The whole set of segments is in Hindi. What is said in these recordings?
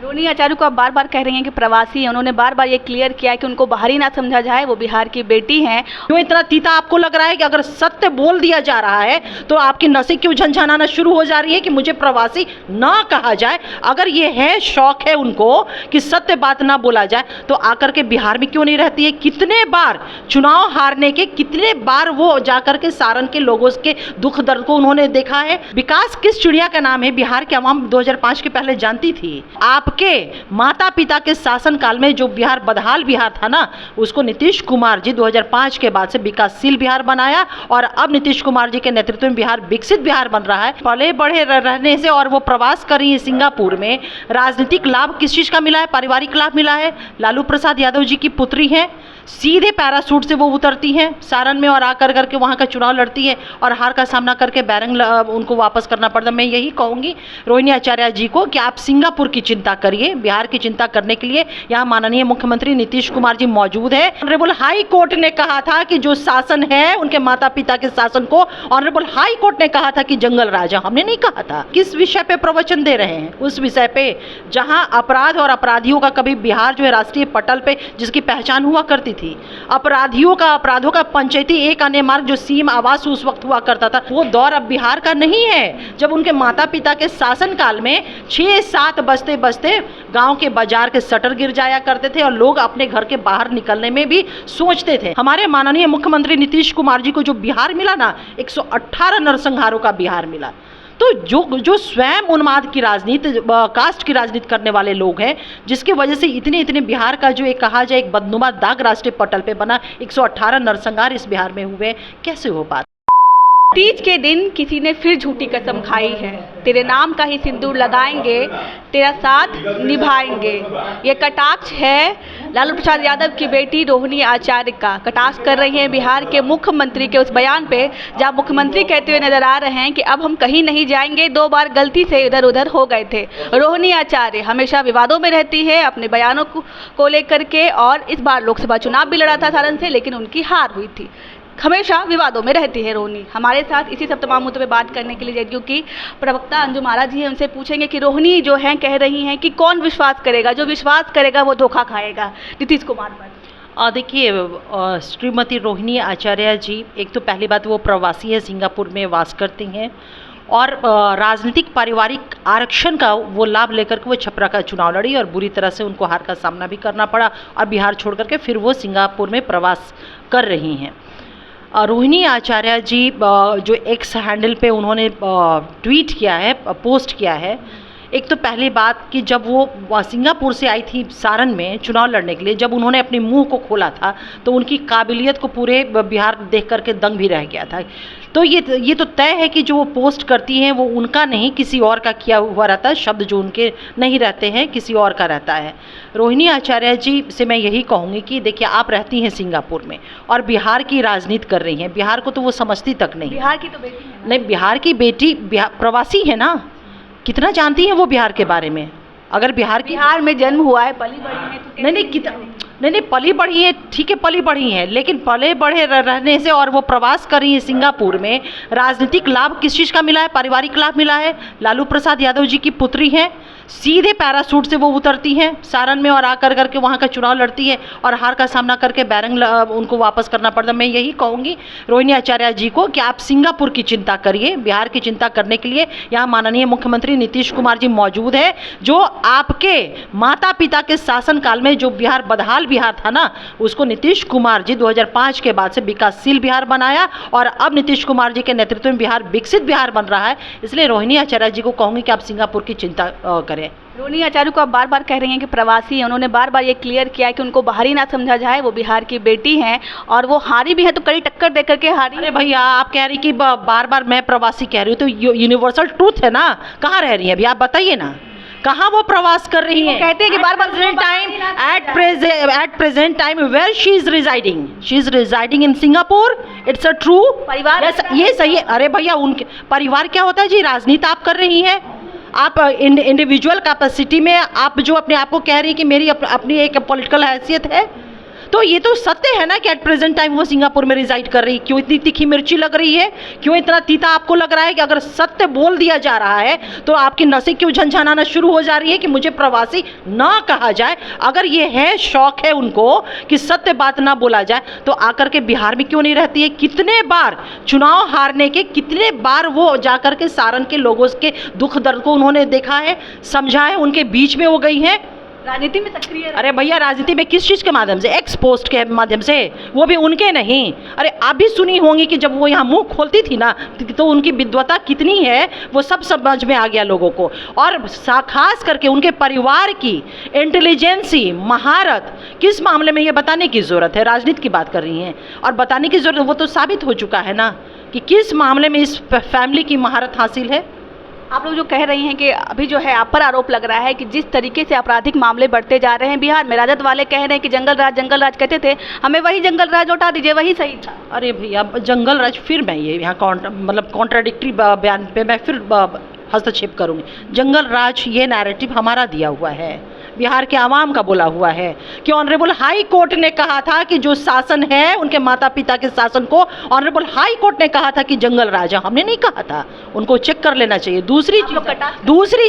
रोहिणी आचार्य को आप बार बार कह रही हैं कि प्रवासी हैं, उन्होंने बार बार ये क्लियर किया है कि उनको बाहरी ना समझा जाए, वो बिहार की बेटी हैं। क्यों इतना तीता आपको लग रहा है कि अगर सत्य बोल दिया जा रहा है तो आपकी नसें क्यों झनझनाना शुरू हो जा रही है कि मुझे प्रवासी ना कहा जाए? अगर ये है, शौक है उनको कि सत्य बात ना बोला जाए, तो आकर के बिहार में क्यों नहीं रहती है? कितने बार चुनाव हारने के, कितने बार वो जाकर के सारण के लोगों के दुख दर्द को उन्होंने देखा है। विकास किस चिड़िया का नाम है बिहार की आवाम 2005 के पहले जानती थी। आपके माता पिता के शासन काल में जो बिहार बदहाल बिहार था ना, उसको नीतीश कुमार जी 2005 के बाद से विकासशील बिहार बनाया और अब नीतीश कुमार जी के नेतृत्व में बिहार विकसित बिहार बन रहा है। पले बढ़े रहने से और वो प्रवास कर रही है सिंगापुर में, राजनीतिक लाभ किस चीज का मिला है? पारिवारिक लाभ मिला है। लालू प्रसाद यादव जी की पुत्री हैं, सीधे पैराशूट से वो उतरती हैं सारण में और आकर करके वहाँ का चुनाव लड़ती है और हार का सामना करके बैरंग उनको वापस करना पड़ता। मैं यही कहूँगी रोहिणी आचार्य जी को कि आप सिंगापुर की चिंता करिए, बिहार की चिंता करने के लिए यहाँ माननीय मुख्यमंत्री नीतीश कुमार जी मौजूद है। ऑनरेबल हाई कोर्ट ने कहा था कि जो शासन है उनके माता पिता के शासन को ऑनरेबल हाई कोर्ट ने कहा था कि जंगल राजा, हमने नहीं कहा था। किस विषय पे प्रवचन दे रहे हैं? उस विषय पे जहाँ अपराध और अपराधियों का कभी बिहार जो है राष्ट्रीय पटल पे जिसकी पहचान हुआ करती थी, अपराधियों का, अपराधों का पंचायती एक अन्य मार्ग जो सीम आवास उस वक्त हुआ करता था, वो दौर अब बिहार का नहीं है। जब उनके माता पिता के शासन काल में 6-7 बजते बजते गांव के बाजार के शटर गिर जाया करते थे और लोग अपने घर के बाहर निकलने में भी सोचते थे। हमारे माननीय मुख्यमंत्री नीतीश कुमार जी को जो बिहार मिला ना, 118 नरसंहारों का बिहार मिला। तो जो स्वयं उन्माद की राजनीति, कास्ट की राजनीति करने वाले लोग हैं, जिसकी वजह से इतने बिहार का जो एक कहा जाए एक बदनुमा दाग राष्ट्रीय पटल पे बना, 118 नरसंहार इस बिहार में हुए, कैसे हो पाता? तीज के दिन किसी ने फिर झूठी कसम खाई है, तेरे नाम का ही सिंदूर लगाएंगे, तेरा साथ निभाएंगे। ये कटाक्ष है लालू प्रसाद यादव की बेटी रोहिणी आचार्य का। कटाक्ष कर रही हैं बिहार के मुख्यमंत्री के उस बयान पे जहाँ मुख्यमंत्री कहते हुए नजर आ रहे हैं कि अब हम कहीं नहीं जाएंगे, 2 बार गलती से इधर उधर हो गए थे। रोहिणी आचार्य हमेशा विवादों में रहती है अपने बयानों को लेकर के, और इस बार लोकसभा चुनाव भी लड़ा था सारण से, लेकिन उनकी हार हुई थी। हमेशा विवादों में रहती है रोहिणी। हमारे साथ इसी सब तमाम मुद्दों पे बात करने के लिए जेडीयू की प्रवक्ता अंजुम आरा जी हैं, उनसे पूछेंगे कि रोहिणी जो हैं कह रही हैं कि कौन विश्वास करेगा, जो विश्वास करेगा वो धोखा खाएगा नीतीश कुमार पर। देखिए श्रीमती रोहिणी आचार्य जी, एक तो पहली बात वो प्रवासी है, सिंगापुर में वास करती हैं और राजनीतिक पारिवारिक आरक्षण का वो लाभ लेकर के वो छपरा का चुनाव लड़ी और बुरी तरह से उनको हार का सामना भी करना पड़ा और बिहार छोड़ करके फिर वो सिंगापुर में प्रवास कर रही हैं। रोहिणी आचार्य जी जो एक्स हैंडल पे उन्होंने ट्वीट किया है, पोस्ट किया है, एक तो पहली बात कि जब वो सिंगापुर से आई थी सारण में चुनाव लड़ने के लिए, जब उन्होंने अपने मुंह को खोला था तो उनकी काबिलियत को पूरे बिहार देख करके दंग भी रह गया था। तो ये तो तय है कि जो वो पोस्ट करती हैं वो उनका नहीं, किसी और का किया हुआ रहता है। शब्द जो उनके नहीं रहते हैं, किसी और का रहता है। रोहिणी आचार्य जी से मैं यही कहूँगी कि देखिए, आप रहती हैं सिंगापुर में और बिहार की राजनीति कर रही हैं। बिहार को तो वो समझती तक नहीं। बिहार की तो बेटी है। नहीं, बिहार की बेटी प्रवासी है ना, कितना जानती हैं वो बिहार के बारे में? अगर बिहार में जन्म हुआ है, पली बढ़ी है तो नहीं, पली बढ़ी है, ठीक है, पली बढ़ी है, लेकिन पले बढ़े रहने से और वो प्रवास कर रही है सिंगापुर में, राजनीतिक लाभ किस चीज़ का मिला है? पारिवारिक लाभ मिला है। लालू प्रसाद यादव जी की पुत्री हैं, सीधे पैराशूट से वो उतरती हैं सारण में और आकर करके वहाँ का चुनाव लड़ती है और हार का सामना करके बैरंग उनको वापस करना पड़ता। मैं यही कहूँगी रोहिणी आचार्य जी को कि आप सिंगापुर की चिंता करिए, बिहार की चिंता करने के लिए यहाँ माननीय मुख्यमंत्री नीतीश कुमार जी मौजूद है। जो आपके माता पिता के शासन काल में जो बिहार बदहाल बिहार था ना, उसको नीतीश कुमार जी 2005 के बाद से विकासशील बिहार बनाया और अब नीतीश कुमार जी के नेतृत्व में बिहार विकसित बिहार बन रहा है। इसलिए रोहिणी आचार्य जी को कहूँगी कि आप सिंगापुर की चिंता करें। रोहिणी आचार्य को आप बार बार कह रही हैं कि प्रवासी हैं, उन्होंने बार बार ये क्लियर किया है कि उनको बाहरी ना समझा जाए, वो बिहार की बेटी हैं और वो हारी भी है तो कड़ी टक्कर दे करके हारी। अरे भैया, आप कह रही कि बार बार मैं प्रवासी कह रही हूँ, तो यूनिवर्सल ट्रूथ है ना। कहाँ रह रही है अभी, आप बताइए ना, कहाँ वो प्रवास कर रही हैं? कहते हैं कि बार बार at present time where she is residing in Singapore. It's a true परिवार। ये सही है। अरे भैया, उनके परिवार क्या होता है जी? राजनीति आप कर रही हैं, आप इंडिविजुअल कैपेसिटी में आप जो अपने आप को कह रही है कि मेरी अपनी एक पॉलिटिकल हैसियत है, तो ये तो सत्य है ना कि एट प्रेजेंट टाइम वो सिंगापुर में रिजाइड कर रही। क्यों इतनी तीखी मिर्ची लग रही है, क्यों इतना तीता आपको लग रहा है कि अगर सत्य बोल दिया जा रहा है तो आपकी नसें क्यों झनझनाना शुरू हो जा रही है कि मुझे प्रवासी ना कहा जाए? अगर ये है, शौक है उनको कि सत्य बात ना बोला जाए, तो आकर के बिहार में क्यों नहीं रहती है? कितने बार चुनाव हारने के, कितने बार वो जाकर के सारण के लोगों के दुख दर्द को उन्होंने देखा है, समझा है, उनके बीच में वो गई हैं। राजनीति में सक्रिय। अरे भैया, राजनीति में किस चीज़ के माध्यम से? एक्स पोस्ट के माध्यम से, वो भी उनके नहीं। अरे आप भी सुनी होंगी कि जब वो यहाँ मुंह खोलती थी ना, तो उनकी विद्वता कितनी है वो सब समझ में आ गया लोगों को। और खास करके उनके परिवार की इंटेलिजेंसी, महारत किस मामले में, ये बताने की ज़रूरत है। राजनीति की बात कर रही हैं और बताने की ज़रूरत, वो तो साबित हो चुका है ना कि किस मामले में इस फैमिली की महारत हासिल है। आप लोग जो कह रही हैं कि अभी जो है आप पर आरोप लग रहा है कि जिस तरीके से आपराधिक मामले बढ़ते जा रहे हैं बिहार में, राजद वाले कह रहे हैं कि जंगल राज कहते थे, हमें वही जंगल राज लौटा दीजिए, वही सही था। अरे भैया, जंगल राज, फिर मैं ये यहाँ कॉन्ट्राडिक्टरी बयान पे मैं फिर हस्तक्षेप करूँगी। जंगल राज ये नैरेटिव हमारा दिया हुआ है, बिहार के आवाम का बोला हुआ है कि ऑनरेबल हाई कोर्ट ने कहा था कि जो शासन है उनके माता पिता के शासन को ऑनरेबल हाई कोर्ट ने कहा था कि जंगल राज है। हमने नहीं कहा था, उनको चेक कर लेना चाहिए। दूसरी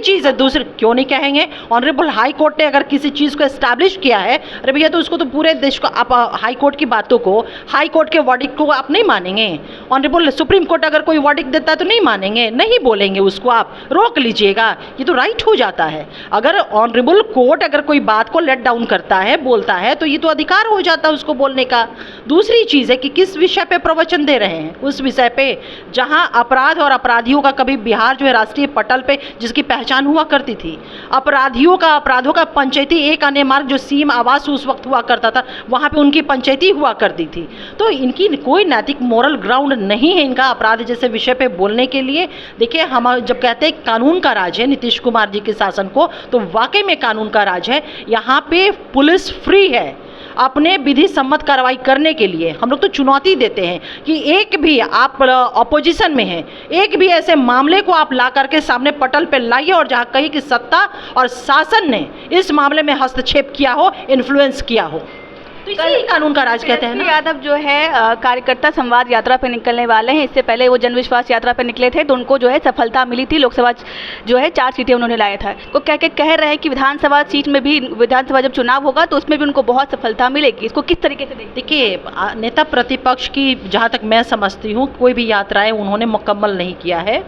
चीज़ है, क्यों नहीं कहेंगे? ऑनरेबल हाई कोर्ट ने अगर किसी चीज़ को एस्टैब्लिश किया है, अरे भैया, तो उसको तो पूरे देश को आप हाई कोर्ट की बातों को, हाई कोर्ट के वर्डिक्ट को आप नहीं मानेंगे। ऑनरेबल सुप्रीम कोर्ट अगर कोई वर्डिक्ट देता है तो नहीं मानेंगे, नहीं बोलेंगे, उसको आप रोक लीजिएगा, ये तो राइट हो जाता है। अगर ऑनरेबल कोर्ट अगर कोई बात को लेट डाउन करता है, बोलता है, तो ये तो अधिकार हो जाता है उसको बोलने का। दूसरी चीज़ है कि किस विषय पे प्रवचन दे रहे हैं, उस विषय पे जहां अपराध और अपराधियों का कभी बिहार जो है राष्ट्रीय पटल पे जिसकी पहचान हुआ करती थी, अपराधों का पंचायती एक अन्य मार्ग जो सीम आवास उस वक्त हुआ करता था, वहां पे उनकी पंचायती हुआ करती थी। तो इनकी कोई नैतिक मोरल ग्राउंड नहीं है इनका अपराध जैसे विषय पे बोलने के लिए। देखिए, हम जब कहते हैं कानून का राज है नीतीश कुमार जी के शासन को, तो वाकई में कानून का राज है। यहाँ पे पुलिस फ्री है अपने विधि सम्मत कार्रवाई करने के लिए। हम लोग तो चुनौती देते हैं कि एक भी, आप अपोजिशन में हैं, एक भी ऐसे मामले को आप ला करके सामने पटल पे लाइए और जहाँ कहीं कि सत्ता और शासन ने इस मामले में हस्तक्षेप किया हो, इन्फ्लुएंस किया हो, तो इसी कानून का राज कहते हैं ना। यादव जो है कार्यकर्ता संवाद यात्रा पे निकलने वाले हैं। इससे पहले वो जन विश्वास यात्रा पे निकले थे तो उनको जो है सफलता मिली थी। लोकसभा जो है 4 सीटें उन्होंने लाया था। तो कह रहे हैं कि विधानसभा सीट में भी, विधानसभा जब चुनाव होगा तो उसमें भी उनको बहुत सफलता मिलेगी। इसको किस तरीके से देखिए, नेता प्रतिपक्ष की जहाँ तक मैं समझती हूँ कोई भी यात्राएं उन्होंने मुकम्मल नहीं किया है।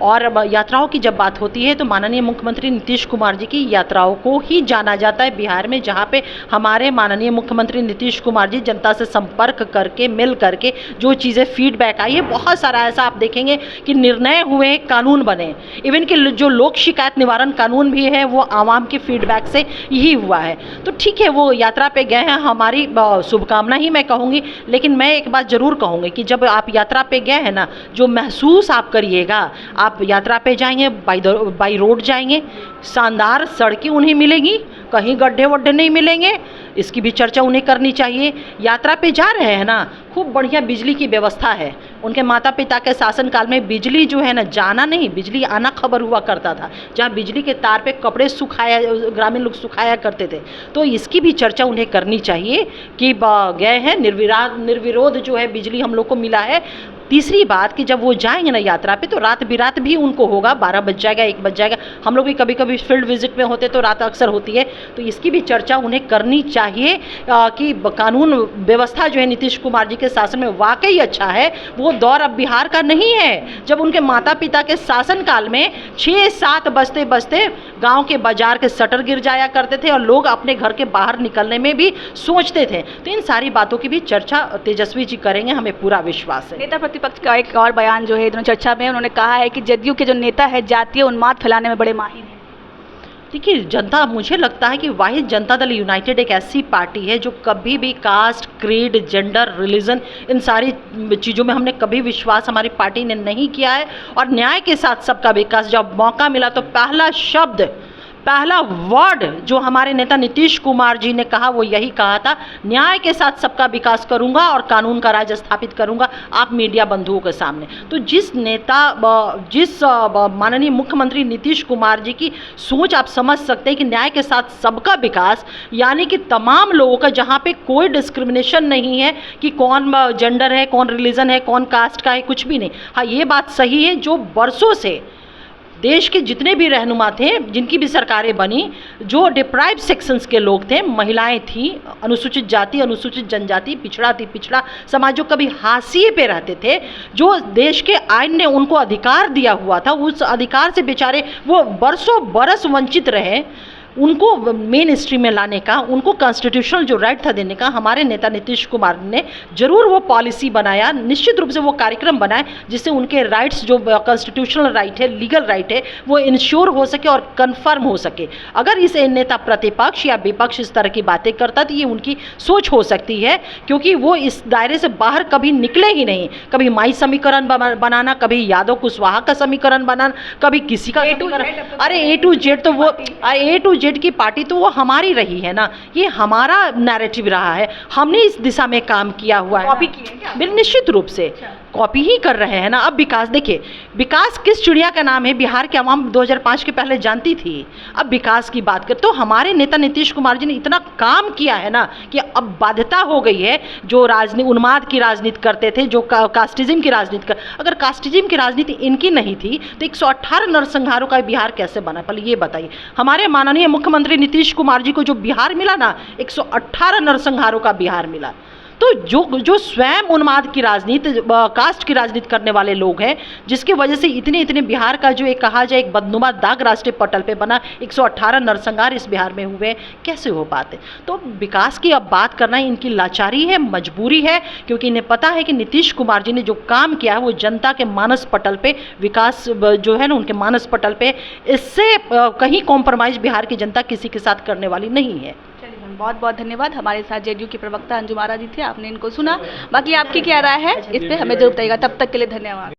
और यात्राओं की जब बात होती है तो माननीय मुख्यमंत्री नीतीश कुमार जी की यात्राओं को ही जाना जाता है बिहार में, जहाँ पे हमारे माननीय मुख्यमंत्री नीतीश कुमार जी जनता से संपर्क करके, मिल करके जो चीज़ें फीडबैक आई है, बहुत सारा ऐसा आप देखेंगे कि निर्णय हुए, कानून बने। इवन कि जो लोक शिकायत निवारण कानून भी है वो आवाम के फीडबैक से यही हुआ है। तो ठीक है, वो यात्रा पे गए हैं, हमारी शुभकामना ही मैं कहूँगी। लेकिन मैं एक बात ज़रूर कहूँगी कि जब आप यात्रा पे गए हैं ना, जो महसूस आप करिएगा, आप यात्रा पे जाएंगे, बाई रोड जाएंगे, शानदार सड़कें उन्हें मिलेंगी, कहीं गड्ढे वड्ढे नहीं मिलेंगे, इसकी भी चर्चा उन्हें करनी चाहिए। यात्रा पे जा रहे हैं ना, खूब बढ़िया बिजली की व्यवस्था है। उनके माता पिता के शासनकाल में बिजली जो है ना, जाना नहीं, बिजली आना खबर हुआ करता था। जहाँ बिजली के तार पे कपड़े सुखाया, ग्रामीण लोग सुखाया करते थे। तो इसकी भी चर्चा उन्हें करनी चाहिए कि गए हैं, निर्विरोध जो है बिजली हम लोग को मिला है। तीसरी बात कि जब वो जाएंगे ना यात्रा पे तो रात बिरात भी उनको होगा, 12 बज जाएगा, 1 बज जाएगा। हम लोग भी कभी कभी फील्ड विजिट में होते तो रात अक्सर होती है। तो इसकी भी चर्चा उन्हें करनी चाहिए कि कानून व्यवस्था जो है नीतीश कुमार जी के शासन में वाकई अच्छा है। वो दौर अब बिहार का नहीं है जब उनके माता पिता के शासनकाल में 6-7 बजते बजते गाँव के बाजार के शटर गिर जाया करते थे और लोग अपने घर के बाहर निकलने में भी सोचते थे। तो इन सारी बातों की भी चर्चा तेजस्वी जी करेंगे, हमें पूरा विश्वास है। नेता प्रतिपक्ष का एक और बयान जो है दोनों चर्चा में, उन्होंने कहा है कि जदयू के जो नेता है जातीय उन्माद फैलाने में बड़े माहिर हैं। देखिए, जनता, मुझे लगता है कि वाहिद जनता दल यूनाइटेड एक ऐसी पार्टी है जो कभी भी कास्ट, क्रीड, जेंडर, रिलीजन, इन सारी चीज़ों में हमने कभी विश्वास हमारी पार्टी ने नहीं किया है। और न्याय के साथ सबका विकास, जब मौका मिला तो पहला वर्ड जो हमारे नेता नीतीश कुमार जी ने कहा वो यही कहा था, न्याय के साथ सबका विकास करूंगा और कानून का राज स्थापित करूंगा आप मीडिया बंधुओं के सामने। तो जिस माननीय मुख्यमंत्री नीतीश कुमार जी की सोच आप समझ सकते हैं कि न्याय के साथ सबका विकास, यानी कि तमाम लोगों का, जहाँ पे कोई डिस्क्रिमिनेशन नहीं है कि कौन जेंडर है, कौन रिलीजन है, कौन कास्ट का है, कुछ भी नहीं। हाँ, ये बात सही है, जो बरसों से देश के जितने भी रहनुमा थे, जिनकी भी सरकारें बनी, जो डिप्राइव सेक्शंस के लोग थे, महिलाएं थी, अनुसूचित जाति, अनुसूचित जनजाति, पिछड़ा समाज जो कभी हाशिए पे रहते थे, जो देश के आइन ने उनको अधिकार दिया हुआ था, उस अधिकार से बेचारे वो बरसों बरस वंचित रहे। उनको मेन स्ट्रीम में लाने का, उनको कॉन्स्टिट्यूशनल जो राइट था देने का, हमारे नेता नीतीश कुमार ने जरूर वो पॉलिसी बनाया, निश्चित रूप से वो कार्यक्रम बनाए जिससे उनके राइट्स, जो कॉन्स्टिट्यूशनल राइट है, लीगल राइट है, वो इंश्योर हो सके और कन्फर्म हो सके। अगर इस नेता प्रतिपक्ष या विपक्ष इस तरह की बातें करता तो ये उनकी सोच हो सकती है, क्योंकि वो इस दायरे से बाहर कभी निकले ही नहीं। कभी माई समीकरण बनाना, कभी यादव कुशवाहा का समीकरण बनाना, कभी किसी का अरे A to Z तो वो A to Z की पार्टी तो वो हमारी रही है ना, ये हमारा नैरेटिव रहा है, हमने इस दिशा में काम किया हुआ है। कॉपी किए क्या? बिल्कुल निश्चित रूप से कॉपी ही कर रहे हैं ना। अब विकास देखिए, विकास किस चिड़िया का नाम है बिहार की आवाम 2005 के पहले जानती थी। अब विकास की बात करें तो हमारे नेता नीतीश कुमार जी ने इतना काम किया है ना कि अब बाध्यता हो गई है, जो उन्माद की राजनीति करते थे, जो कास्टिज्म की राजनीति अगर कास्टिज्म की राजनीति इनकी नहीं थी तो 118 नरसंहारों का बिहार कैसे बना, पहले ये बताइए। हमारे माननीय मुख्यमंत्री नीतीश कुमार जी को जो बिहार मिला ना, 118 नरसंहारों का बिहार मिला। तो जो स्वयं उन्माद की राजनीति, कास्ट की राजनीति करने वाले लोग हैं, जिसकी वजह से इतने बिहार का जो एक कहा जाए एक बदनुमा दाग राष्ट्रीय पटल पे बना, 118 नरसंहार इस बिहार में हुए, कैसे हो पाते। तो विकास की अब बात करना इनकी लाचारी है, मजबूरी है, क्योंकि इन्हें पता है कि नीतीश कुमार जी ने जो काम किया है वो जनता के मानस पटल पे, विकास जो है ना उनके मानस पटल पे, इससे कहीं कॉम्प्रोमाइज बिहार की जनता किसी के साथ करने वाली नहीं है। बहुत बहुत धन्यवाद। हमारे साथ जेडीयू के प्रवक्ता अंजुम आरा जी थे, आपने इनको सुना। बाकी आपकी क्या राय है इस पे हमें जरूर बताइएगा। तब तक के लिए धन्यवाद।